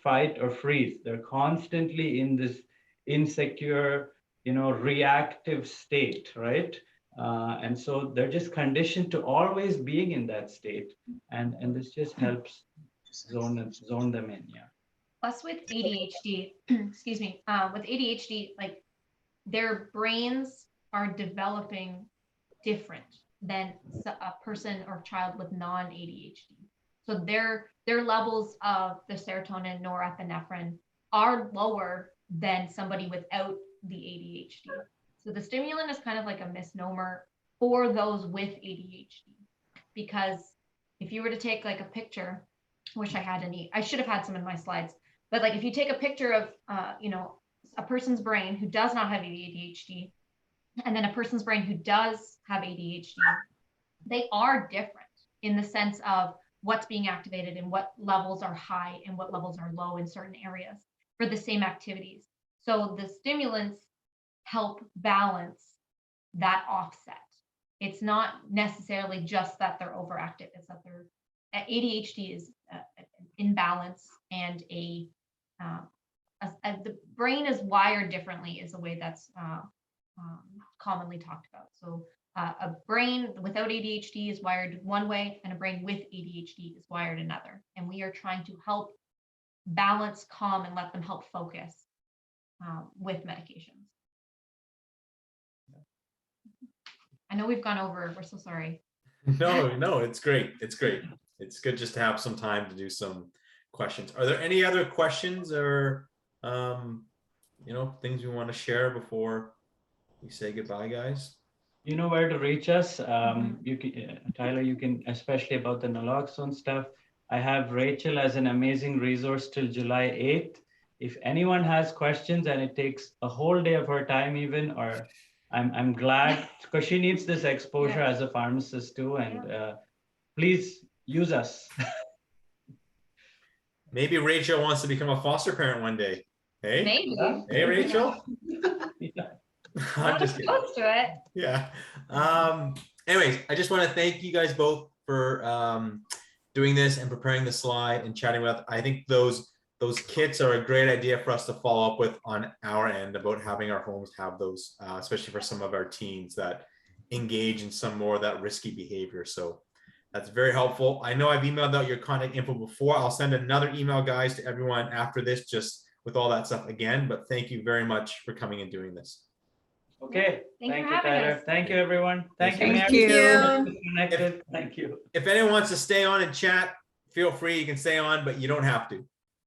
fight, or freeze. They're constantly in this insecure, reactive state, right? And so they're just conditioned to always being in that state, and this just helps zone them in. Yeah. Plus with ADHD, excuse me, with ADHD, like their brains are developing different than a person or child with non-ADHD. So their levels of the serotonin, norepinephrine are lower than somebody without the ADHD. So the stimulant is kind of like a misnomer for those with ADHD, because if you were to take like a picture, wish I should have had some in my slides, but like if you take a picture of a person's brain who does not have ADHD and then a person's brain who does have ADHD, they are different in the sense of what's being activated and what levels are high and what levels are low in certain areas for the same activities. So the stimulants help balance that offset. It's not necessarily just that they're overactive, it's that their ADHD is an imbalance, and the brain is wired differently is the way that's commonly talked about. So a brain without ADHD is wired one way, and a brain with ADHD is wired another. And we are trying to help balance, calm, and let them help focus with medications. I know we've gone over, we're so sorry. No, it's great. It's great. It's good just to have some time to do some questions. Are there any other questions or, things we want to share before we say goodbye, guys? You know where to reach us. You can, Tyler, you can, especially about the naloxone stuff. I have Rachel as an amazing resource till July 8th. If anyone has questions and it takes a whole day of her time even, or I'm glad, because she needs this exposure as a pharmacist too. And please use us. Maybe Rachel wants to become a foster parent one day. Hey, Maybe. Hey, Rachel. I'm just kidding. Close to it. Yeah. Anyways, I just want to thank you guys both for doing this and preparing the slide and chatting with us. I think those kits are a great idea for us to follow up with on our end about having our homes have those, especially for some of our teens that engage in some more of that risky behavior. So that's very helpful. I know I've emailed out your contact info before. I'll send another email, guys, to everyone after this, just with all that stuff again. But thank you very much for coming and doing this. Okay. Thank you Thank for you, having Tyler. us. Thank you, everyone. Thank you, Thank Mary. you. Connected. Thank you. If anyone wants to stay on and chat, feel free. You can stay on, but you don't have to.